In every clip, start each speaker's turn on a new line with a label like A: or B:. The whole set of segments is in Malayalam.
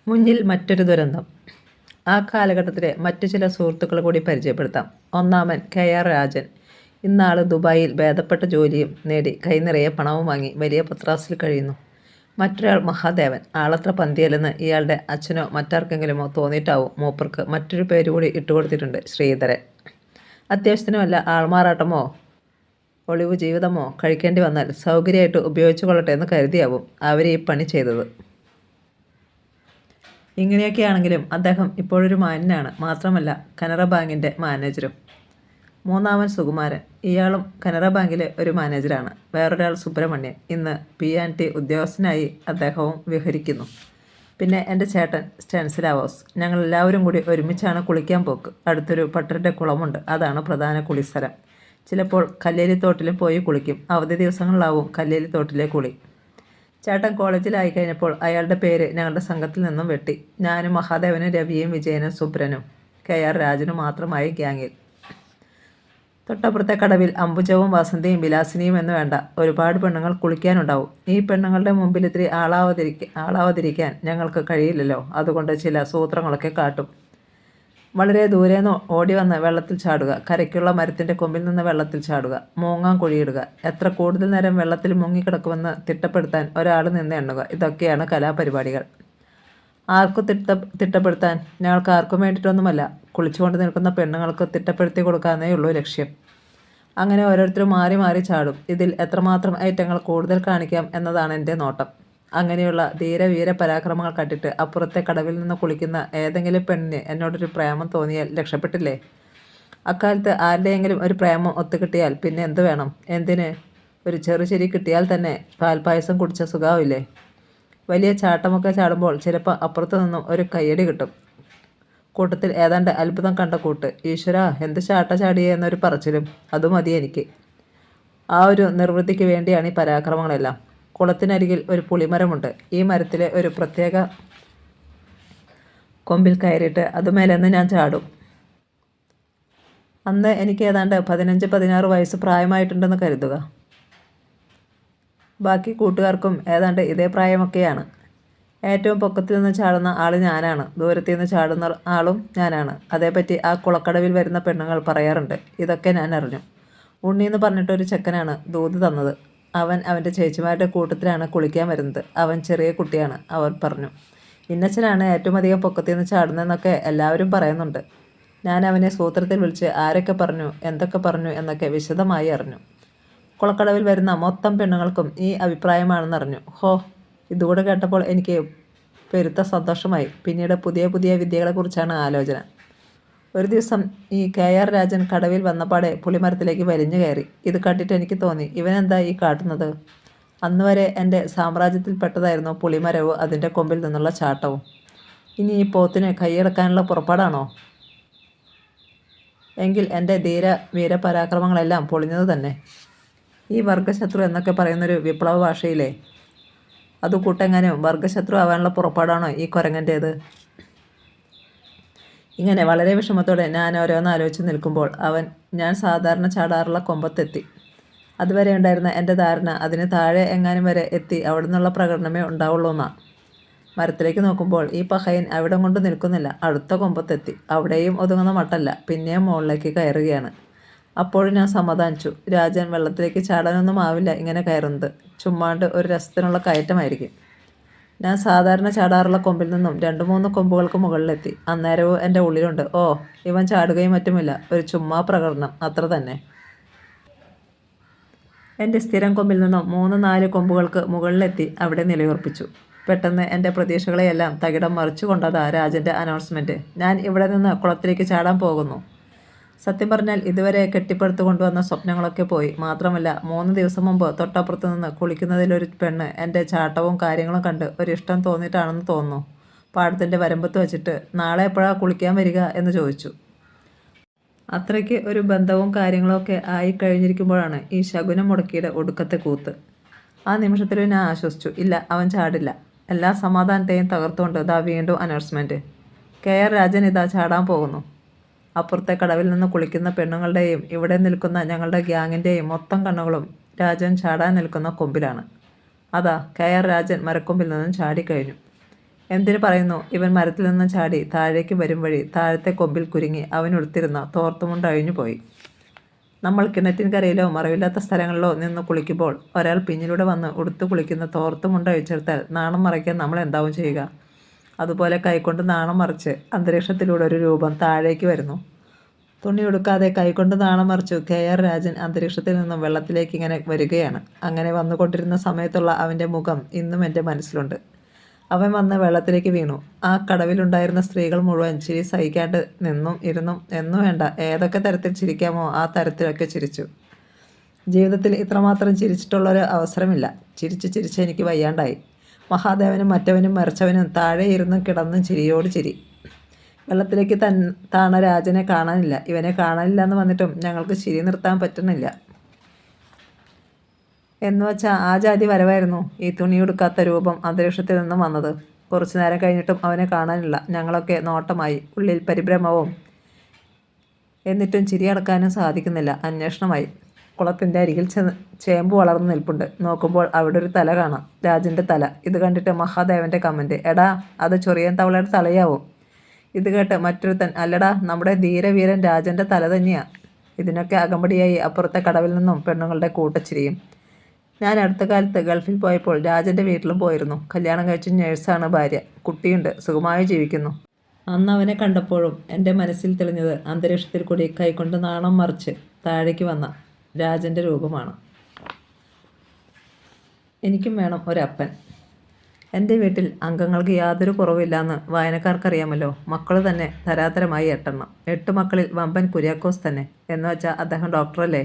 A: മുന്നിൽ മറ്റൊരു ദുരന്തം. ആ കാലഘട്ടത്തിലെ മറ്റു ചില സുഹൃത്തുക്കൾ കൂടി പരിചയപ്പെടുത്താം. ഒന്നാമൻ KR രാജൻ. ഇന്നാൾ ദുബായിൽ ഭേദപ്പെട്ട ജോലിയും നേടി കൈനിറയെ പണവും വാങ്ങി വലിയ പത്രാസിൽ കഴിയുന്നു. മറ്റൊരാൾ മഹാദേവൻ. ആളത്ര പന്തിയല്ലെന്ന് ഇയാളുടെ അച്ഛനോ മറ്റാർക്കെങ്കിലുമോ തോന്നിയിട്ടാവും മൂപ്പർക്ക് മറ്റൊരു പേര് കൂടി ഇട്ടുകൊടുത്തിട്ടുണ്ട്, ശ്രീധരൻ. അത്യാവശ്യത്തിന് വല്ല ആൾമാറാട്ടമോ ഒളിവു ജീവിതമോ കഴിക്കേണ്ടി വന്നാൽ സൗകര്യമായിട്ട് ഉപയോഗിച്ചു കൊള്ളട്ടെ എന്ന് കരുതിയാവും അവർ ഈ പണി ചെയ്തത്. ഇങ്ങനെയൊക്കെയാണെങ്കിലും അദ്ദേഹം ഇപ്പോഴൊരു മാന്യനാണ്. മാത്രമല്ല കനറ ബാങ്കിൻ്റെ മാനേജരും. മൂന്നാമൻ സുകുമാരൻ. ഇയാളും കനറ ബാങ്കിലെ ഒരു മാനേജരാണ്. വേറൊരാൾ സുബ്രഹ്മണ്യൻ. ഇന്ന് P&T ഉദ്യോഗസ്ഥനായി അദ്ദേഹവും വിഹരിക്കുന്നു. പിന്നെ എൻ്റെ ചേട്ടൻ സ്റ്റെൻസിലാവോസ്. ഞങ്ങളെല്ലാവരും കൂടി ഒരുമിച്ചാണ് കുളിക്കാൻ പോക്ക്. അടുത്തൊരു പട്ടരുടെ കുളമുണ്ട്. അതാണ് പ്രധാന കുളിസ്ഥലം. ചിലപ്പോൾ കല്ലേലിത്തോട്ടിലും പോയി കുളിക്കും. അവധി ദിവസങ്ങളിലാവും കല്ലേലിത്തോട്ടിലെ കുളി. ചേട്ടൻ കോളേജിലായി കഴിഞ്ഞപ്പോൾ അയാളുടെ പേര് ഞങ്ങളുടെ സംഘത്തിൽ നിന്നും വെട്ടി. ഞാനും മഹാദേവനും രവിയും വിജയനും സുബ്രനും KR രാജനും മാത്രമായി ഗ്യാങ്ങിൽ. തൊട്ടപ്പുറത്തെ കടവിൽ അംബുജവും വസന്തിയും വിലാസിനിയും എന്ന് വേണ്ട ഒരുപാട് പെണ്ണുങ്ങൾ കുളിക്കാനുണ്ടാവും. ഈ പെണ്ണുങ്ങളുടെ മുമ്പിൽ ഇത്തിരി ആളാവാതിരിക്കാൻ ഞങ്ങൾക്ക് കഴിയില്ലല്ലോ. അതുകൊണ്ട് ചില സൂത്രങ്ങളൊക്കെ കാട്ടും. വളരെ ദൂരേന്ന് ഓടി വന്ന് വെള്ളത്തിൽ ചാടുക, കരയ്ക്കുള്ള മരത്തിൻ്റെ കൊമ്പിൽ നിന്ന് വെള്ളത്തിൽ ചാടുക, മൂങ്ങാൻ കുഴിയിടുക, എത്ര കൂടുതൽ നേരം വെള്ളത്തിൽ മുങ്ങിക്കിടക്കുമെന്ന് തിട്ടപ്പെടുത്താൻ ഒരാൾ നിന്ന് എണ്ണുക. ഇതൊക്കെയാണ് കലാപരിപാടികൾ. ആർക്കും തിട്ടപ്പെടുത്താൻ ഞങ്ങൾക്ക് ആർക്കും വേണ്ടിയിട്ടൊന്നുമല്ല. കുളിച്ചുകൊണ്ട് നിൽക്കുന്ന പെണ്ണുങ്ങൾക്ക് തിട്ടപ്പെടുത്തി കൊടുക്കാനേ ഉള്ളൂ ലക്ഷ്യം. അങ്ങനെ ഓരോരുത്തരും മാറി മാറി ചാടും. ഇതിൽ എത്രമാത്രം ഐറ്റങ്ങൾ കൂടുതൽ കാണിക്കാം എന്നതാണ് എൻ്റെ നോട്ടം. അങ്ങനെയുള്ള ധീരവീര പരാക്രമങ്ങൾ കണ്ടിട്ട് അപ്പുറത്തെ കടവിൽ നിന്ന് കുളിക്കുന്ന ഏതെങ്കിലും പെണ്ണിന് എന്നോടൊരു പ്രേമം തോന്നിയാൽ രക്ഷപ്പെട്ടില്ലേ? അക്കാലത്ത് ആരുടെയെങ്കിലും ഒരു പ്രേമം ഒത്തുകിട്ടിയാൽ പിന്നെ എന്ത് വേണം? എന്തിന്, ഒരു ചെറുചെരി കിട്ടിയാൽ തന്നെ പാൽപ്പായസം കുടിച്ച സുഖാവില്ലേ? വലിയ ചാട്ടമൊക്കെ ചാടുമ്പോൾ ചിലപ്പോൾ അപ്പുറത്തു നിന്നും ഒരു കയ്യടി കിട്ടും. കൂട്ടത്തിൽ ഏതാണ്ട് അത്ഭുതം കണ്ട കൂട്ട്. ഈശ്വരാ, എന്ത് ചാട്ട ചാടിയേ എന്നൊരു പറച്ചിലും. അതും മതി എനിക്ക്. ആ ഒരു നിർവൃത്തിക്ക് വേണ്ടിയാണ് ഈ പരാക്രമങ്ങളെല്ലാം. കുളത്തിനരികിൽ ഒരു പുളിമരമുണ്ട്. ഈ മരത്തിലെ ഒരു പ്രത്യേക കൊമ്പിൽ കയറിയിട്ട് അതുമേലെന്ന് ഞാൻ ചാടും. അന്ന് എനിക്ക് ഏതാണ്ട് 15-16 വയസ്സ് പ്രായമായിട്ടുണ്ടെന്ന് കരുതുക. ബാക്കി കൂട്ടുകാർക്കും ഏതാണ്ട് ഇതേ പ്രായമൊക്കെയാണ്. ഏറ്റവും പൊക്കത്തിൽ നിന്ന് ചാടുന്ന ആൾ ഞാനാണ്. ദൂരത്തിൽ നിന്ന് ചാടുന്ന ആളും ഞാനാണ്. അതേപ്പറ്റി ആ കുളക്കടവിൽ വരുന്ന പെണ്ണുങ്ങൾ പറയാറുണ്ട്. ഇതൊക്കെ ഞാൻ അറിഞ്ഞു. ഉണ്ണിയെന്ന് പറഞ്ഞിട്ടൊരു ചെക്കനാണ് ദൂത് തന്നത്. അവൻ അവൻ്റെ ചേച്ചിമാരുടെ കൂട്ടത്തിലാണ് കുളിക്കാൻ വരുന്നത്. അവൻ ചെറിയ കുട്ടിയാണ്. അവർ പറഞ്ഞു, ഇന്നച്ചനാണ് ഏറ്റവും അധികം പൊക്കത്തിൽ നിന്ന് ചാടുന്നതെന്നൊക്കെ എല്ലാവരും പറയുന്നുണ്ട്. ഞാൻ അവനെ സൂത്രത്തിൽ വിളിച്ച് ആരൊക്കെ പറഞ്ഞു, എന്തൊക്കെ പറഞ്ഞു എന്നൊക്കെ വിശദമായി അറിഞ്ഞു. കുളക്കടവിൽ വരുന്ന മൊത്തം പെണ്ണുങ്ങൾക്കും ഈ അഭിപ്രായമാണെന്നറിഞ്ഞു. ഹോ, ഇതുകൂടെ കേട്ടപ്പോൾ എനിക്ക് പെരുത്ത സന്തോഷമായി. പിന്നീട് പുതിയ പുതിയ വിദ്യകളെക്കുറിച്ചാണ് ആലോചന. ഒരു ദിവസം ഈ KR രാജൻ കടവിൽ വന്നപാടെ പുളിമരത്തിലേക്ക് വലിഞ്ഞു കയറി. ഇത് കണ്ടിട്ട് എനിക്ക് തോന്നി, ഇവനെന്താ ഈ കാട്ടുന്നത്? അന്ന് വരെ എൻ്റെ സാമ്രാജ്യത്തിൽപ്പെട്ടതായിരുന്നു പുളിമരവും അതിൻ്റെ കൊമ്പിൽ നിന്നുള്ള ചാട്ടവും. ഇനി ഈ പോത്തിന് കൈയടക്കാനുള്ള പുറപ്പാടാണോ? എങ്കിൽ എൻ്റെ വീരപരാക്രമങ്ങളെല്ലാം പൊളിഞ്ഞത് തന്നെ. ഈ വർഗശത്രു എന്നൊക്കെ പറയുന്നൊരു വിപ്ലവ ഭാഷയിലെ അത് കൂട്ടെങ്ങാനും വർഗശത്രു ആവാനുള്ള പുറപ്പാടാണോ ഈ കുരങ്ങൻ്റേത്? ഇങ്ങനെ വളരെ വിഷമത്തോടെ ഞാൻ ഓരോന്നാലോചിച്ച് നിൽക്കുമ്പോൾ ഞാൻ സാധാരണ ചാടാറുള്ള കൊമ്പത്തെത്തി. അതുവരെ ഉണ്ടായിരുന്ന എൻ്റെ ധാരണ അതിന് താഴെ എങ്ങാനും വരെ എത്തി അവിടെ നിന്നുള്ള പ്രകടനമേ ഉണ്ടാവുള്ളൂ എന്നാ. മരത്തിലേക്ക് നോക്കുമ്പോൾ ഈ പഹയൻ അവിടെ കൊണ്ട് നിൽക്കുന്നില്ല. അടുത്ത കൊമ്പത്തെത്തി. അവിടെയും ഒതുങ്ങുന്ന മട്ടല്ല. പിന്നെയും മുകളിലേക്ക് കയറുകയാണ്. അപ്പോഴും ഞാൻ സമാധാനിച്ചു. രാജൻ വെള്ളത്തിലേക്ക് ചാടാനൊന്നും ആവില്ല ഇങ്ങനെ കയറുന്നത്. ചുമ്മാണ്ട് ഒരു രസത്തിനുള്ള കയറ്റമായിരിക്കും. ഞാൻ സാധാരണ ചാടാറുള്ള കൊമ്പിൽ നിന്നും 2-3 കൊമ്പുകൾക്ക് മുകളിലെത്തി. അന്നേരവും എൻ്റെ ഉള്ളിലുണ്ട്, ഓ, ഇവൻ ചാടുകയും മറ്റുമില്ല, ഒരു ചുമ്മാ പ്രകടനം, അത്ര തന്നെ. എൻ്റെ സ്ഥിരം കൊമ്പിൽ നിന്നും 3-4 കൊമ്പുകൾക്ക് മുകളിലെത്തി അവിടെ നിലയുറപ്പിച്ചു. പെട്ടെന്ന് എൻ്റെ പ്രതീക്ഷകളെയെല്ലാം തകിടം മറിച്ചു കൊണ്ടതാ രാജൻ്റെ അനൗൺസ്മെൻറ്റ്. ഞാൻ ഇവിടെ നിന്ന് കുളത്തിലേക്ക് ചാടാൻ പോകുന്നു. സത്യം പറഞ്ഞാൽ ഇതുവരെ കെട്ടിപ്പടുത്തു കൊണ്ടുവന്ന സ്വപ്നങ്ങളൊക്കെ പോയി. മാത്രമല്ല 3 ദിവസം മുമ്പ് തൊട്ടപ്പുറത്ത് നിന്ന് കുളിക്കുന്നതിലൊരു പെണ്ണ് എൻ്റെ ചാട്ടവും കാര്യങ്ങളും കണ്ട് ഒരിഷ്ടം തോന്നിയിട്ടാണെന്ന് തോന്നുന്നു. പാടത്തിൻ്റെ വരമ്പത്ത് വെച്ചിട്ട് നാളെ എപ്പോഴാണ് കുളിക്കാൻ വരിക എന്ന് ചോദിച്ചു. അത്രയ്ക്ക് ഒരു ബന്ധവും കാര്യങ്ങളൊക്കെ ആയി കഴിഞ്ഞിരിക്കുമ്പോഴാണ് ഈ ശകുനം മുടക്കിയുടെ ഒടുക്കത്തെ കൂത്ത്. ആ നിമിഷത്തിൽ ഞാൻ ആശ്വസിച്ചു. ഇല്ല, അവൻ ചാടില്ല. എല്ലാ സമാധാനത്തെയും തകർത്തുകൊണ്ട് ഇതാ വീണ്ടും അനൗൺസ്മെൻറ്റ്. KR രാജൻ ഇതാ ചാടാൻ പോകുന്നു. അപ്പുറത്തെ കടവിൽ നിന്ന് കുളിക്കുന്ന പെണ്ണുങ്ങളുടെയും ഇവിടെ നിൽക്കുന്ന ഞങ്ങളുടെ ഗ്യാങ്ങിൻ്റെയും മൊത്തം കണ്ണുകളും രാജൻ ചാടാൻ നിൽക്കുന്ന കൊമ്പിലാണ്. അതാ KR രാജൻ മരക്കൊമ്പിൽ നിന്നും ചാടിക്കഴിഞ്ഞു. എന്തിനു പറയുന്നു? ഇവൻ മരത്തിൽ നിന്ന് ചാടി താഴേക്ക് വരും വഴി താഴത്തെ കൊമ്പിൽ കുരുങ്ങി അവനുടുത്തിരുന്ന തോർത്തുമുണ്ട് അഴിഞ്ഞുപോയി. നമ്മൾ കിണറ്റിൻകരയിലോ മറവില്ലാത്ത സ്ഥലങ്ങളിലോ നിന്ന് കുളിക്കുമ്പോൾ ഒരാൾ പിന്നിലൂടെ വന്ന് ഉടുത്തു കുളിക്കുന്ന തോർത്തുമുണ്ട് അഴിച്ചെടുത്താൽ നാണം മറയ്ക്കാൻ നമ്മൾ എന്താവും ചെയ്യുക? അതുപോലെ കൈകൊണ്ട് നാണം മറിച്ച് അന്തരീക്ഷത്തിലൂടെ ഒരു രൂപം താഴേക്ക് വരുന്നു. തുണി ഉടുക്കാതെ കൈകൊണ്ട് നാണം മറിച്ചു KR രാജൻ അന്തരീക്ഷത്തിൽ നിന്നും വെള്ളത്തിലേക്ക് ഇങ്ങനെ വരികയാണ്. അങ്ങനെ വന്നുകൊണ്ടിരുന്ന സമയത്തുള്ള അവൻ്റെ മുഖം ഇന്നും എൻ്റെ മനസ്സിലുണ്ട്. അവൻ വന്ന് വെള്ളത്തിലേക്ക് വീണു. ആ കടവിലുണ്ടായിരുന്ന സ്ത്രീകൾ മുഴുവൻ ചിരി സഹിക്കാണ്ട് നിന്നും ഇരുന്നും എന്നു വേണ്ട ഏതൊക്കെ തരത്തിൽ ചിരിക്കാമോ ആ തരത്തിലൊക്കെ ചിരിച്ചു. ജീവിതത്തിൽ ഇത്രമാത്രം ചിരിച്ചിട്ടുള്ളൊരു അവസരമില്ല. ചിരിച്ച് എനിക്ക് വയ്യാണ്ടായി. മഹാദേവനും മറ്റവനും മറിച്ചവനും താഴെ ഇരുന്നും കിടന്നും ചിരിയോട് ചിരി. വെള്ളത്തിലേക്ക് താണ രാജനെ കാണാനില്ല. ഇവനെ കാണാനില്ല എന്ന് വന്നിട്ടും ഞങ്ങൾക്ക് ചിരി നിർത്താൻ പറ്റുന്നില്ല. എന്നുവെച്ചാൽ ആ ജാതി വരവായിരുന്നു ഈ തുണിയെടുക്കാത്ത രൂപം അന്തരീക്ഷത്തിൽ നിന്നും വന്നത്. കുറച്ചു നേരം കഴിഞ്ഞിട്ടും അവനെ കാണാനില്ല. ഞങ്ങളൊക്കെ നോട്ടമായി, ഉള്ളിൽ പരിഭ്രമവും. എന്നിട്ടും ചിരി അടക്കാനും സാധിക്കുന്നില്ല. അന്വേഷണമായി. കുളത്തിൻ്റെ അരികിൽ ചേമ്പ് വളർന്നു നിൽപ്പുണ്ട്. നോക്കുമ്പോൾ അവിടെ ഒരു തല കാണാം, രാജൻ്റെ തല. ഇത് കണ്ടിട്ട് മഹാദേവൻ്റെ കമൻറ്റ്, എടാ അത് ചൊറിയൻ തവളയുടെ തലയാവും. ഇത് കേട്ട് മറ്റൊരുത്തൻ, അല്ലടാ നമ്മുടെ ധീരവീരൻ രാജൻ്റെ തല തന്നെയാ. ഇതിനൊക്കെ അകമ്പടിയായി അപ്പുറത്തെ കടവിൽ നിന്നും പെണ്ണുങ്ങളുടെ കൂട്ടച്ചിരിയും. ഞാൻ അടുത്ത കാലത്ത് ഗൾഫിൽ പോയപ്പോൾ രാജൻ്റെ വീട്ടിലും പോയിരുന്നു. കല്യാണം കഴിച്ച നേഴ്സാണ് ഭാര്യ, കുട്ടിയുണ്ട്, സുഖമായി ജീവിക്കുന്നു. അന്ന് അവനെ കണ്ടപ്പോഴും എൻ്റെ മനസ്സിൽ തെളിഞ്ഞത് അന്തരീക്ഷത്തിൽ കൂടി കൈകൊണ്ട് നാണം മറിച്ച് താഴേക്ക് വന്ന രാജൻ്റെ രൂപമാണ്. എനിക്കും വേണം ഒരപ്പൻ. എൻ്റെ വീട്ടിൽ അംഗങ്ങൾക്ക് യാതൊരു കുറവില്ലാന്ന് വായനക്കാർക്കറിയാമല്ലോ. മക്കൾ തന്നെ തരാതരമായി 8 എണ്ണം. 8 മക്കളിൽ വമ്പൻ കുര്യാക്കോസ് തന്നെ. എന്നുവെച്ചാൽ അദ്ദേഹം ഡോക്ടറല്ലേ.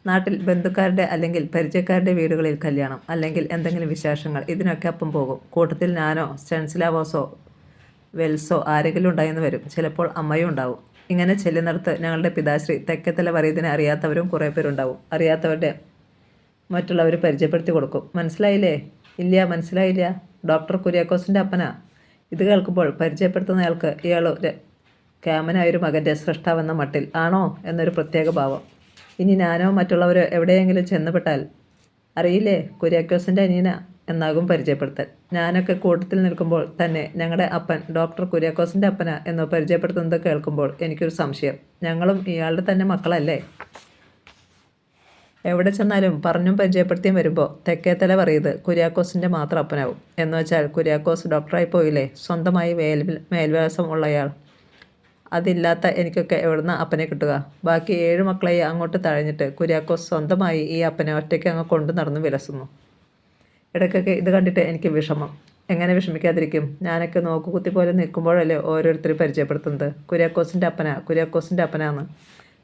A: നാട്ടിൽ ബന്ധുക്കാരുടെ അല്ലെങ്കിൽ പരിചയക്കാരുടെ വീടുകളിൽ കല്യാണം അല്ലെങ്കിൽ എന്തെങ്കിലും വിശേഷങ്ങൾ, ഇതിനൊക്കെ അപ്പം പോകും. കൂട്ടത്തിൽ ഞാനോ സ്റ്റെൻസിലാവോസോ വെൽസോ ആരെങ്കിലും ഉണ്ടായെന്ന് വരും. ചിലപ്പോൾ അമ്മയും ഉണ്ടാവും. ഇങ്ങനെ ചെല്ലുന്നിടത്ത് ഞങ്ങളുടെ പിതാശ്രീ തെക്കത്തല വറിയതിനെ അറിയാത്തവരും കുറേ പേരുണ്ടാവും. അറിയാത്തവരുടെ മറ്റുള്ളവർ പരിചയപ്പെടുത്തി കൊടുക്കും. മനസ്സിലായില്ലേ? ഇല്ല, മനസ്സിലായില്ല. ഡോക്ടർ കുര്യാക്കോസിൻ്റെ അപ്പനാ. ഇത് കേൾക്കുമ്പോൾ പരിചയപ്പെടുത്തുന്നയാൾക്ക് ഇയാൾ ക്യാമനായൊരു മകൻ്റെ സൃഷ്ടാവെന്ന മട്ടിൽ ആണോ എന്നൊരു പ്രത്യേക ഭാവം. ഇനി ഞാനോ മറ്റുള്ളവരോ എവിടെയെങ്കിലും ചെന്നുപെട്ടാൽ, അറിയില്ലേ കുര്യാക്കോസിൻ്റെ അനിയന എന്നാകും പരിചയപ്പെടുത്തൽ. ഞാനൊക്കെ കൂട്ടത്തിൽ നിൽക്കുമ്പോൾ തന്നെ ഞങ്ങളുടെ അപ്പൻ ഡോക്ടർ കുര്യാക്കോസിൻ്റെ അപ്പനാ എന്ന് പരിചയപ്പെടുത്തുന്നത് കേൾക്കുമ്പോൾ എനിക്കൊരു സംശയം. ഞങ്ങളും ഇയാളുടെ തന്നെ മക്കളല്ലേ? എവിടെ ചെന്നാലും പറഞ്ഞും പരിചയപ്പെടുത്തിയും വരുമ്പോൾ തെക്കേത്തല പറയുന്നത് കുര്യാക്കോസിൻ്റെ മാത്രം അപ്പനാവും. എന്നുവെച്ചാൽ കുര്യാക്കോസ് ഡോക്ടറായി പോയില്ലേ, സ്വന്തമായി മേൽവിലാസം ഉള്ളയാൾ. അതില്ലാത്ത എനിക്കൊക്കെ എവിടുന്ന് അപ്പനെ കിട്ടുക? ബാക്കി 7 മക്കളെ അങ്ങോട്ട് തഴഞ്ഞിട്ട് കുര്യാക്കോസ് സ്വന്തമായി ഈ അപ്പനെ ഒറ്റയ്ക്ക് അങ്ങ് കൊണ്ടു നടന്ന് വിലസുന്നു. ഇടയ്ക്കൊക്കെ ഇത് കണ്ടിട്ട് എനിക്ക് വിഷമം. എങ്ങനെ വിഷമിക്കാതിരിക്കും? ഞാനൊക്കെ നോക്കുകുത്തി പോലെ നിൽക്കുമ്പോഴല്ലേ ഓരോരുത്തരും പരിചയപ്പെടുത്തുന്നത് കുര്യാക്കോസിൻ്റെ അപ്പനാ, കുര്യാക്കോസിൻ്റെ അപ്പനാന്ന്.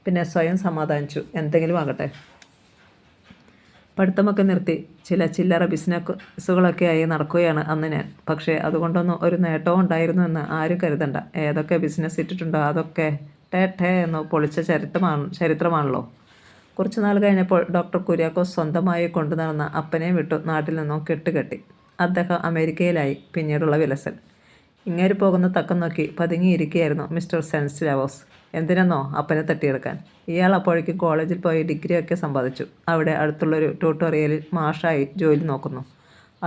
A: പിന്നെ സ്വയം സമാധാനിച്ചു, എന്തെങ്കിലും ആകട്ടെ. പഠിത്തമൊക്കെ നിർത്തി ചില ചില്ലറ ബിസിനസ്സുകളൊക്കെയായി നടക്കുകയാണ് അന്ന് ഞാൻ. പക്ഷേ അതുകൊണ്ടൊന്നും ഒരു നേട്ടവും ഉണ്ടായിരുന്നു എന്ന് ആരും കരുതണ്ട. ഏതൊക്കെ ബിസിനസ് ഇട്ടിട്ടുണ്ടോ അതൊക്കെ ടേ എന്ന് പൊളിച്ച ചരിത്രമാണല്ലോ. കുറച്ചു നാൾ കഴിഞ്ഞപ്പോൾ ഡോക്ടർ കുര്യാക്കോസ് സ്വന്തമായി കൊണ്ടു നടന്ന അപ്പനെ വിട്ടു നാട്ടിൽ നിന്നും കെട്ടുകെട്ടി. അദ്ദേഹം അമേരിക്കയിലായി. പിന്നീടുള്ള വിലസൽ. ഇങ്ങേര് പോകുന്ന തക്കം നോക്കി പതുങ്ങിയിരിക്കുകയായിരുന്നു മിസ്റ്റർ സെൻസിലാവോസ്. എന്തിനെന്നോ അപ്പനെ തട്ടിയെടുക്കാൻ. ഇയാൾ അപ്പോഴേക്കും കോളേജിൽ പോയി ഡിഗ്രിയൊക്കെ സമ്പാദിച്ചു. അവിടെ അടുത്തുള്ളൊരു ട്യൂട്ടോറിയലിൽ മാഷായി ജോലി നോക്കുന്നു.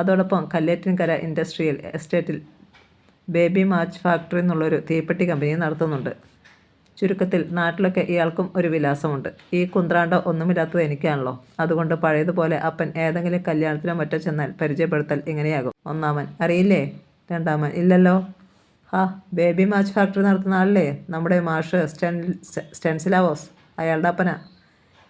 A: അതോടൊപ്പം കല്ലേറ്റിൻകര ഇൻഡസ്ട്രിയൽ എസ്റ്റേറ്റിൽ ബേബി മാച്ച് ഫാക്ടറി എന്നുള്ളൊരു തീപ്പെട്ടി കമ്പനി നടത്തുന്നുണ്ട്. ചുരുക്കത്തിൽ നാട്ടിലൊക്കെ ഇയാൾക്കും ഒരു വിലാസമുണ്ട്. ഈ കുന്ത്രാണ്ടോ ഒന്നുമില്ലാത്തത് എനിക്കാണല്ലോ. അതുകൊണ്ട് പഴയതുപോലെ അപ്പൻ ഏതെങ്കിലും കല്യാണത്തിനോ മറ്റോ ചെന്നാൽ പരിചയപ്പെടുത്തൽ ഇങ്ങനെയാകും. ഒന്നാമൻ, അറിയില്ലേ? രണ്ടാമൻ, ഇല്ലല്ലോ. ബേബി മാച്ച് ഫാക്ടറി നടത്തുന്ന ആളല്ലേ നമ്മുടെ മാഷ് സ്റ്റെൻസിലാവോസ്, അയാളുടെ അപ്പനാ.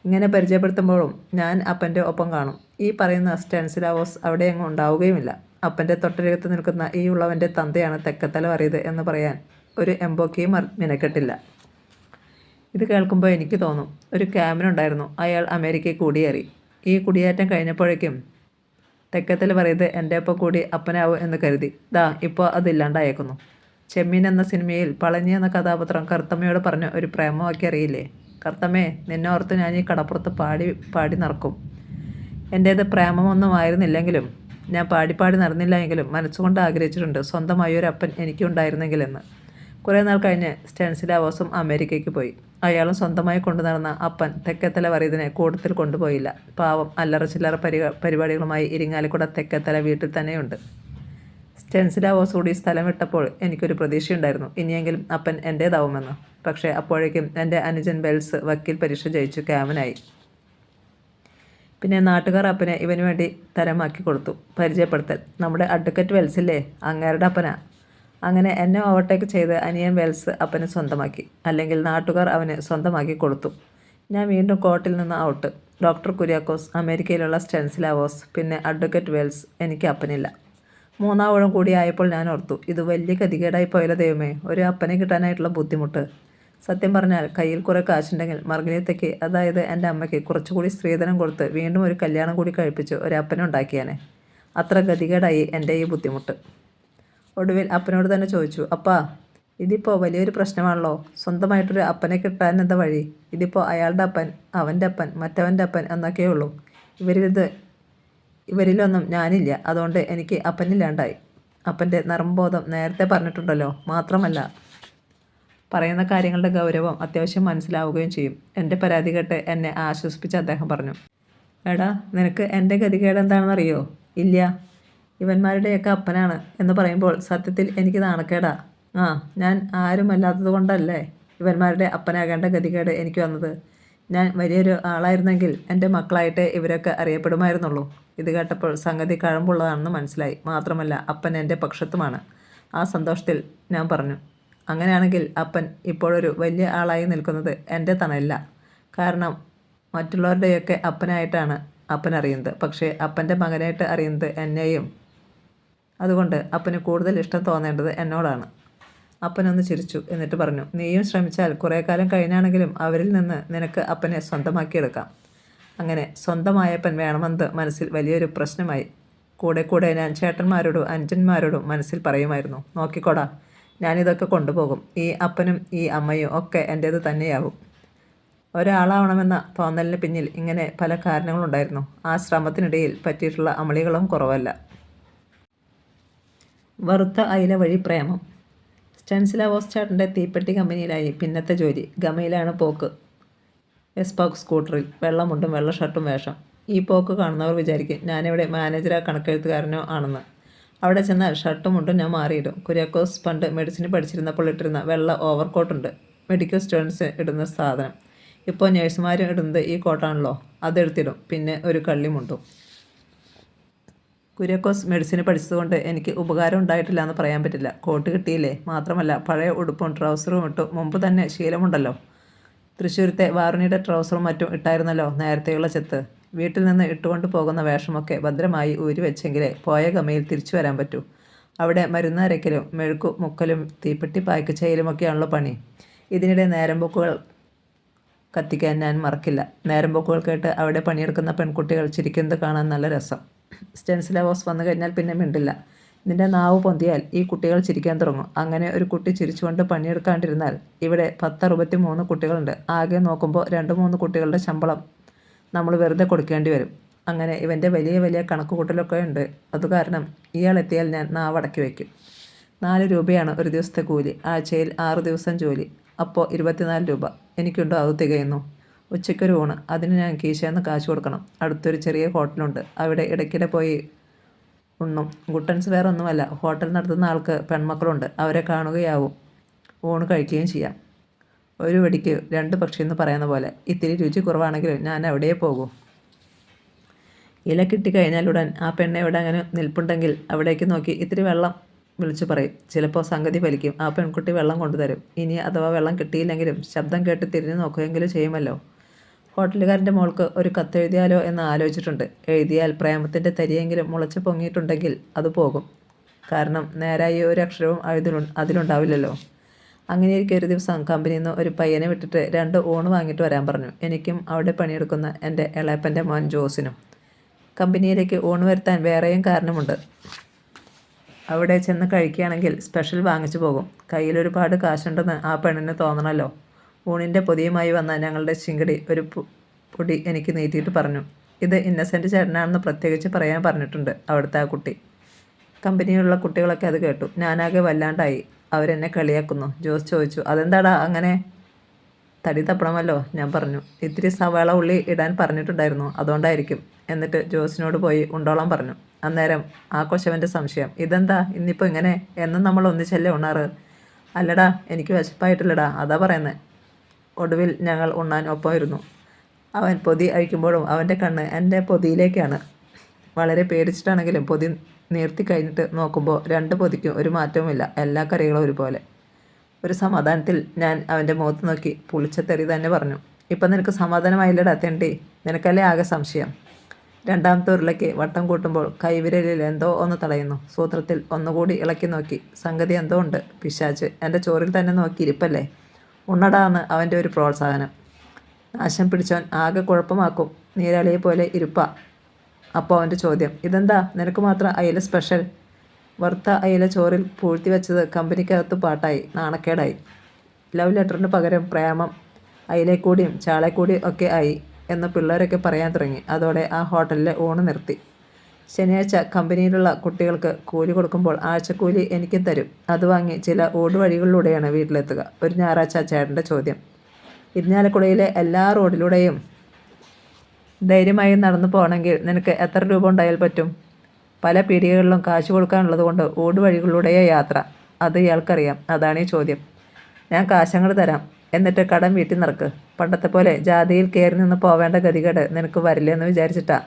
A: ഇങ്ങനെ പരിചയപ്പെടുത്തുമ്പോഴും ഞാൻ അപ്പൻ്റെ ഒപ്പം കാണും. ഈ പറയുന്ന സ്റ്റെൻസിലാവോസ് അവിടെയെങ്ങും ഉണ്ടാവുകയുമില്ല. അപ്പൻ്റെ തൊട്ടരികത്ത് നിൽക്കുന്ന ഈ ഉള്ളവൻ്റെ തന്തയാണ് തെക്കത്തല വറിയത് എന്ന് പറയാൻ ഒരു എംബോക്കിയും മിനക്കെട്ടില്ല. ഇത് കേൾക്കുമ്പോൾ എനിക്ക് തോന്നും, ഒരു ക്യാമനുണ്ടായിരുന്നു, അയാൾ അമേരിക്കയിൽ കുടിയേറി. ഈ കുടിയേറ്റം കഴിഞ്ഞപ്പോഴേക്കും തെക്കത്തല പറയുന്നത് എൻ്റെ ഒപ്പം കൂടി അപ്പനാവും എന്ന് കരുതി. ഇപ്പോൾ അതില്ലാണ്ടായേക്കുന്നു. ചെമ്മീൻ എന്ന സിനിമയിൽ പളനി എന്ന കഥാപാത്രം കറുത്തമ്മയോട് പറഞ്ഞ ഒരു പ്രേമവാക്യം അറിയില്ലേ? കറുത്തമ്മേ, നിന്നെ ഓർത്ത് ഞാൻ ഈ കടപ്പുറത്ത് പാടി നടക്കും. എൻ്റേത് പ്രേമമൊന്നും ആയിരുന്നില്ലെങ്കിലും, ഞാൻ പാടി നടന്നില്ല എങ്കിലും മനസ്സുകൊണ്ട് ആഗ്രഹിച്ചിട്ടുണ്ട് സ്വന്തമായി ഒരു അപ്പൻ എനിക്കുണ്ടായിരുന്നെങ്കിലെന്ന്. കുറേ നാൾ കഴിഞ്ഞ് സ്റ്റെൻസിലാവോസും അമേരിക്കയ്ക്ക് പോയി. അയാളും സ്വന്തമായി കൊണ്ടു നടന്ന അപ്പൻ തെക്കത്തല വറിയതിനെ കൂട്ടത്തിൽ കൊണ്ടുപോയില്ല. പാവം അല്ലറ ചില്ലറ പരിപാടികളുമായി ഇരിങ്ങാലക്കുട തെക്കത്തല വീട്ടിൽ തന്നെയുണ്ട്. സ്റ്റെൻസിലാവോസ് കൂടി സ്ഥലം വിട്ടപ്പോൾ എനിക്കൊരു പ്രതീക്ഷയുണ്ടായിരുന്നു, ഇനിയെങ്കിലും അപ്പൻ എൻ്റേതാവുമെന്ന്. പക്ഷേ അപ്പോഴേക്കും എൻ്റെ അനുജൻ വെൽസ് വക്കീൽ പരീക്ഷ ജയിച്ചു ക്യാമനായി. പിന്നെ നാട്ടുകാർ അപ്പനെ ഇവന് വേണ്ടി തരമാക്കി കൊടുത്തു. പരിചയപ്പെടുത്തൽ: നമ്മുടെ അഡ്വക്കറ്റ് വെൽസില്ലേ, അങ്ങേരുടെ അപ്പനാ. അങ്ങനെ എന്നെ ഓവർടേക്ക് ചെയ്ത് അനിയൻ വെൽസ് അപ്പനെ സ്വന്തമാക്കി, അല്ലെങ്കിൽ നാട്ടുകാർ അവന് സ്വന്തമാക്കി കൊടുത്തു. ഞാൻ വീണ്ടും കോർട്ടിൽ നിന്ന് ഔട്ട്. ഡോക്ടർ കുര്യാക്കോസ്, അമേരിക്കയിലുള്ള സ്റ്റെൻസിലാവോസ്, പിന്നെ അഡ്വക്കറ്റ് വെൽസ്. എനിക്ക് അപ്പനില്ല. മൂന്നാം ഊഴം കൂടി ആയപ്പോൾ ഞാൻ ഓർത്തു, ഇത് വലിയ ഗതികേടായി പോയല്ലോ ദൈവമേ, ഒരു അപ്പനെ കിട്ടാനായിട്ടുള്ള ബുദ്ധിമുട്ട്. സത്യം പറഞ്ഞാൽ കയ്യിൽ കുറേ കാശുണ്ടെങ്കിൽ മർഗരീത്തയ്ക്ക്, അതായത് എൻ്റെ അമ്മയ്ക്ക്, കുറച്ചുകൂടി സ്ത്രീധനം കൊടുത്ത് വീണ്ടും ഒരു കല്യാണം കൂടി കഴിപ്പിച്ച് ഒരു അപ്പനെ ഉണ്ടാക്കിയാനെ. അത്ര ഗതികേടായി എൻ്റെ ഈ ബുദ്ധിമുട്ട്. ഒടുവിൽ അപ്പനോട് തന്നെ ചോദിച്ചു, അപ്പാ, ഇതിപ്പോൾ വലിയൊരു പ്രശ്നമാണല്ലോ. സ്വന്തമായിട്ടൊരു അപ്പനെ കിട്ടാൻ എന്താ വഴി? ഇതിപ്പോൾ അയാളുടെ അപ്പൻ, അവൻ്റെ അപ്പൻ, മറ്റവൻ്റെ അപ്പൻ എന്നൊക്കെയേ ഉള്ളൂ. ഇവരിലൊന്നും ഞാനില്ല. അതുകൊണ്ട് എനിക്ക് അപ്പനില്ലാണ്ടായി. അപ്പൻ്റെ നർമ്മബോധം നേരത്തെ പറഞ്ഞിട്ടുണ്ടല്ലോ. മാത്രമല്ല, പറയുന്ന കാര്യങ്ങളുടെ ഗൗരവം അത്യാവശ്യം മനസ്സിലാവുകയും ചെയ്യും. എൻ്റെ പരാതി കേട്ട് എന്നെ ആശ്വസിപ്പിച്ച് അദ്ദേഹം പറഞ്ഞു, എടാ, നിനക്ക് എൻ്റെ ഗതികേട് എന്താണെന്നറിയോ? ഇല്ല. ഇവന്മാരുടെയൊക്കെ അപ്പനാണ് എന്ന് പറയുമ്പോൾ സത്യത്തിൽ എനിക്ക് നാണക്കേടാ. ഞാൻ ആരുമല്ലാത്തത് കൊണ്ടല്ലേ ഇവന്മാരുടെ അപ്പനാകേണ്ട ഗതികേട് എനിക്ക് വന്നത്. ഞാൻ വലിയൊരു ആളായിരുന്നെങ്കിൽ എൻ്റെ മക്കളായിട്ട് ഇവരൊക്കെ അറിയപ്പെടുമായിരുന്നുള്ളൂ. ഇത് കേട്ടപ്പോൾ സംഗതി കഴമ്പുള്ളതാണെന്ന് മനസ്സിലായി. മാത്രമല്ല, അപ്പൻ എൻ്റെ പക്ഷത്തുമാണ്. ആ സന്തോഷത്തിൽ ഞാൻ പറഞ്ഞു, അങ്ങനെയാണെങ്കിൽ അപ്പൻ ഇപ്പോഴൊരു വലിയ ആളായി നിൽക്കുന്നത് എൻ്റെ തണലില്ല. കാരണം മറ്റുള്ളവരുടെയൊക്കെ അപ്പനായിട്ടാണ് അപ്പൻ അറിയുന്നത്, പക്ഷേ അപ്പൻ്റെ മകനായിട്ട് അറിയുന്നത് എന്നെയും. അതുകൊണ്ട് അപ്പന് കൂടുതൽ ഇഷ്ടം തോന്നേണ്ടത് എന്നോടാണ്. അപ്പനൊന്ന് ചിരിച്ചു. എന്നിട്ട് പറഞ്ഞു, നീയും ശ്രമിച്ചാൽ കുറേ കാലം കഴിഞ്ഞാണെങ്കിലും അവരിൽ നിന്ന് നിനക്ക് അപ്പനെ സ്വന്തമാക്കിയെടുക്കാം. അങ്ങനെ സ്വന്തമായപ്പൻ വേണമെന്ന് മനസ്സിൽ വലിയൊരു പ്രശ്നമായി. കൂടെ കൂടെ ഞാൻ ചേട്ടന്മാരോടും അനുജന്മാരോടും മനസ്സിൽ പറയുമായിരുന്നു, നോക്കിക്കോടാ, ഞാനിതൊക്കെ കൊണ്ടുപോകും. ഈ അപ്പനും ഈ അമ്മയും ഒക്കെ എൻ്റേത് തന്നെയാകും. ഒരാളാവണമെന്ന തോന്നലിന് പിന്നിൽ ഇങ്ങനെ പല കാരണങ്ങളുണ്ടായിരുന്നു. ആ ശ്രമത്തിനിടയിൽ പറ്റിയിട്ടുള്ള അമളികളും കുറവല്ല. വറുത്ത അയില വഴി പ്രേമം. സ്റ്റെൻസിലാവോസ് ചേട്ടൻ്റെ തീപ്പെട്ടി കമ്പനിയിലായി പിന്നത്തെ ജോലി. ഗമയിലാണ് പോക്ക്. എസ്പോക്ക് സ്കൂട്ടറിൽ, വെള്ളമുണ്ടും വെള്ള ഷർട്ടും വേഷം. ഈ പോക്ക് കാണുന്നവർ വിചാരിക്കും ഞാനിവിടെ മാനേജരോ കണക്കെഴുത്തുകാരനോ ആണെന്ന്. അവിടെ ചെന്നാൽ ഷർട്ടും മുണ്ടും ഞാൻ മാറിയിടും. കുര്യാക്കോസ് പണ്ട് മെഡിസിന് പഠിച്ചിരുന്നപ്പോൾ ഇട്ടിരുന്ന വെള്ള ഓവർകോട്ടുണ്ട്, മെഡിക്കൽ സ്റ്റുഡൻസ് ഇടുന്ന സാധനം. ഇപ്പോൾ നേഴ്സുമാരും ഇടുന്നത് ഈ കോട്ടാണല്ലോ, അതെടുത്തിടും. പിന്നെ ഒരു കള്ളിമുണ്ടും. കുര്യാക്കോസ് മെഡിസിന് പഠിച്ചതുകൊണ്ട് എനിക്ക് ഉപകാരം ഉണ്ടായിട്ടില്ല എന്ന് പറയാൻ പറ്റില്ല. കോട്ട് കിട്ടിയില്ലേ. മാത്രമല്ല, പഴയ ഉടുപ്പും ട്രൗസറും ഇട്ടു മുമ്പ് തന്നെ ശീലമുണ്ടല്ലോ. തൃശ്ശൂരത്തെ വാറുണിയുടെ ട്രൗസറും മറ്റും ഇട്ടായിരുന്നല്ലോ നേരത്തെയുള്ള ചെത്ത്. വീട്ടിൽ നിന്ന് ഇട്ടുകൊണ്ട് പോകുന്ന വേഷമൊക്കെ ഭദ്രമായി ഊരി വെച്ചെങ്കിലേ പോയ ഗമയിൽ തിരിച്ചു വരാൻ പറ്റൂ. അവിടെ മരുന്ന് അരയ്ക്കലും മെഴുക്കു മുക്കലും തീപ്പെട്ടി പായ്ക്ക് ചെയ്യലുമൊക്കെയാണല്ലോ പണി. ഇതിനിടെ നേരമ്പോക്കുകൾ കത്തിക്കാൻ ഞാൻ മറക്കില്ല. നേരമ്പോക്കുകൾ കേട്ട് അവിടെ പണിയെടുക്കുന്ന പെൺകുട്ടികൾ ചിരിക്കുന്നത് കാണാൻ നല്ല രസം. സ്റ്റെൻസിലാവോസ് വന്നു കഴിഞ്ഞാൽ പിന്നെ മിണ്ടില്ല. നിന്റെ നാവ് പൊന്തിയാൽ ഈ കുട്ടികൾ ചിരിക്കാൻ തുടങ്ങും. അങ്ങനെ ഒരു കുട്ടി ചിരിച്ചുകൊണ്ട് പണിയെടുക്കാണ്ടിരുന്നാൽ ഇവിടെ 10-63 കുട്ടികളുണ്ട്. ആകെ നോക്കുമ്പോൾ 2-3 കുട്ടികളുടെ ശമ്പളം നമ്മൾ വെറുതെ കൊടുക്കേണ്ടി വരും. അങ്ങനെ ഇവൻ്റെ വലിയ വലിയ കണക്കുകൂട്ടലൊക്കെ ഉണ്ട്. അതുകാരണം ഇയാൾ എത്തിയാൽ ഞാൻ നാവടക്കി വയ്ക്കും. 4 രൂപയാണ് ഒരു ദിവസത്തെ കൂലി. ആഴ്ചയിൽ 6 ദിവസം ജോലി. അപ്പോൾ 24 രൂപ. എനിക്കുണ്ടോ അത് തികയുന്നു? ഉച്ചയ്ക്കൊരു ഊണ്, അതിന് ഞാൻ കീശയെന്ന് കാശ് കൊടുക്കണം. അടുത്തൊരു ചെറിയ ഹോട്ടലുണ്ട്, അവിടെ ഇടയ്ക്കിടെ പോയി ഉണ്ണും. ഗുട്ടൻസ് വേറെ ഒന്നുമല്ല, ഹോട്ടൽ നടത്തുന്ന ആൾക്ക് പെൺമക്കളുണ്ട്. അവരെ കാണുകയാവും, ഊണ് കഴിക്കുകയും ചെയ്യാം. ഒരു വെടിക്ക് 2 പക്ഷി എന്ന് പറയുന്ന പോലെ. ഇത്തിരി രുചി കുറവാണെങ്കിലും ഞാൻ അവിടെ പോകൂ. ഇല കിട്ടിക്കഴിഞ്ഞാലുടൻ ആ പെണ്ണ് എവിടെ അങ്ങനെ നിൽപ്പുണ്ടെങ്കിൽ അവിടേക്ക് നോക്കി ഇത്തിരി വെള്ളം വിളിച്ചു പറയും. ചിലപ്പോൾ സംഗതി ഫലിക്കും. ആ പെൺകുട്ടി വെള്ളം കൊണ്ടുതരും. ഇനി അഥവാ വെള്ളം കിട്ടിയില്ലെങ്കിലും ശബ്ദം കേട്ട് തിരിഞ്ഞു നോക്കുകയെങ്കിലും ചെയ്യുമല്ലോ. ഹോട്ടലുകാരൻ്റെ മോൾക്ക് ഒരു കത്തെഴുതിയാലോ എന്ന് ആലോചിച്ചിട്ടുണ്ട്. എഴുതിയാൽ പ്രേമത്തിൻ്റെ തരിയെങ്കിലും മുളച്ച് പൊങ്ങിയിട്ടുണ്ടെങ്കിൽ അത് പോകും. കാരണം നേരായി ഒരു അക്ഷരവും അതിലുണ്ടാവില്ലല്ലോ. അങ്ങനെയിരിക്കെ ഒരു ദിവസം കമ്പനിയിൽ നിന്ന് ഒരു പയ്യനെ വിട്ടിട്ട് 2 ഊണ് വാങ്ങിയിട്ട് വരാൻ പറഞ്ഞു. എനിക്കും അവിടെ പണിയെടുക്കുന്ന എൻ്റെ ഇളയപ്പൻ്റെ മോൻ ജോസിനും. കമ്പനിയിലേക്ക് ഊണ് വരുത്താൻ വേറെയും കാരണമുണ്ട്. അവിടെ ചെന്ന് കഴിക്കുകയാണെങ്കിൽ സ്പെഷ്യൽ വാങ്ങിച്ചു പോകും. കയ്യിലൊരുപാട് കാശുണ്ടെന്ന് ആ പെണ്ണിന് തോന്നണമല്ലോ. ഊണിൻ്റെ പൊതിയുമായി വന്ന ഞങ്ങളുടെ ചിങ്കടി ഒരു പൊടി എനിക്ക് നീട്ടിയിട്ട് പറഞ്ഞു, ഇത് ഇന്നസെൻ്റ് ചേട്ടനാണെന്ന് പ്രത്യേകിച്ച് പറയാൻ പറഞ്ഞിട്ടുണ്ട് അവിടുത്തെ ആ കുട്ടി. കമ്പനിയിലുള്ള കുട്ടികളൊക്കെ അത് കേട്ടു. ഞാനാകെ വല്ലാണ്ടായി. അവരെന്നെ കളിയാക്കുന്നു. ജോസ് ചോദിച്ചു, അതെന്താടാ അങ്ങനെ? തടി തപ്പണമല്ലോ, ഞാൻ പറഞ്ഞു. ഇത്തിരി സവാള ഉള്ളി ഇടാൻ പറഞ്ഞിട്ടുണ്ടായിരുന്നു, അതുകൊണ്ടായിരിക്കും. എന്നിട്ട് ജോസിനോട് പോയി ഉണ്ടോളം പറഞ്ഞു. അന്നേരം ആ കൊച്ചവൻ്റെ സംശയം, ഇതെന്താ ഇന്നിപ്പോൾ ഇങ്ങനെ? എന്നും നമ്മൾ ഒന്നിച്ചല്ലേ ഉണ്ണാറ്? അല്ലടാ, എനിക്ക് വിശപ്പായിട്ടില്ലടാ, അതാ പറയുന്നത്. ഒടുവിൽ ഞങ്ങൾ ഉണ്ണാൻ ഒപ്പം ഇരുന്നു. അവൻ പൊതി അഴിക്കുമ്പോഴും അവൻ്റെ കണ്ണ് എൻ്റെ പൊതിയിലേക്കാണ്. വളരെ പേടിച്ചിട്ടാണെങ്കിലും പൊതി നീർത്തി കഴിഞ്ഞിട്ട് നോക്കുമ്പോൾ 2 പൊതിക്കും ഒരു മാറ്റവുമില്ല, എല്ലാ കറികളും ഒരുപോലെ. ഒരു സമാധാനത്തിൽ ഞാൻ അവൻ്റെ മുഖത്ത് നോക്കി പുളിച്ച തെറി തന്നെ പറഞ്ഞു. ഇപ്പം നിനക്ക് സമാധാനമായില്ലടാ തെണ്ടി, നിനക്കല്ലേ ആകെ സംശയം? രണ്ടാമത്തെ ഉരുളയ്ക്ക് വട്ടം കൂട്ടുമ്പോൾ കൈവിരലിൽ എന്തോ ഒന്ന് തടയുന്നു. സൂത്രത്തിൽ ഒന്നുകൂടി ഇളക്കി നോക്കി. സംഗതി എന്തോ ഉണ്ട്, പിശാച്ച് എൻ്റെ ചോറിൽ തന്നെ നോക്കിയിരിപ്പല്ലേ. ഉണ്ണടാന്ന് അവൻ്റെ ഒരു പ്രോത്സാഹനം. നാശം പിടിച്ചവൻ ആകെ കുഴപ്പമാക്കും, നീരാളിയെ പോലെ ഇരുപ്പാ. അപ്പോൾ അവൻ്റെ ചോദ്യം, ഇതെന്താ നിനക്ക് മാത്രം അയില സ്പെഷ്യൽ? വറുത്ത അയില ചോറിൽ പൂഴ്ത്തി വെച്ചത് കമ്പനിക്കകത്ത് പാട്ടായി, നാണക്കേടായി. ലവ് ലെറ്ററിന് പകരം പ്രേമം അയിലേക്കൂടിയും ചാളേക്കൂടിയും ഒക്കെ ആയി എന്ന് പിള്ളേരൊക്കെ പറയാൻ തുടങ്ങി. അതോടെ ആ ഹോട്ടലിലെ ഊണ് നിർത്തി. ശനിയാഴ്ച കമ്പനിയിലുള്ള കുട്ടികൾക്ക് കൂലി കൊടുക്കുമ്പോൾ ആഴ്ചക്കൂലി എനിക്കും തരും. അത് വാങ്ങി ചില ഊടുവഴികളിലൂടെയാണ് വീട്ടിലെത്തുക. ഒരു ഞായറാഴ്ച ചേട്ടൻ്റെ ചോദ്യം, ഇരിഞ്ഞാലക്കുടയിലെ എല്ലാ റോഡിലൂടെയും ധൈര്യമായി നടന്നു പോകണമെങ്കിൽ നിനക്ക് എത്ര രൂപ ഉണ്ടായാൽ പറ്റും? പല പീടികകളിലും കാശ് കൊടുക്കാനുള്ളത് കൊണ്ട് ഊടുവഴികളിലൂടെയേ യാത്ര. അത് ഇയാൾക്കറിയാം. അതാണ് ഈ ചോദ്യം. ഞാൻ കാശങ്ങട് തരാം, എന്നിട്ട് കടം വീട്ടിൽ നിറക്ക്. പണ്ടത്തെ പോലെ ജാതിയിൽ കയറി നിന്ന് പോവേണ്ട ഗതികേട് നിനക്ക് വരില്ലെന്ന് വിചാരിച്ചിട്ടാ.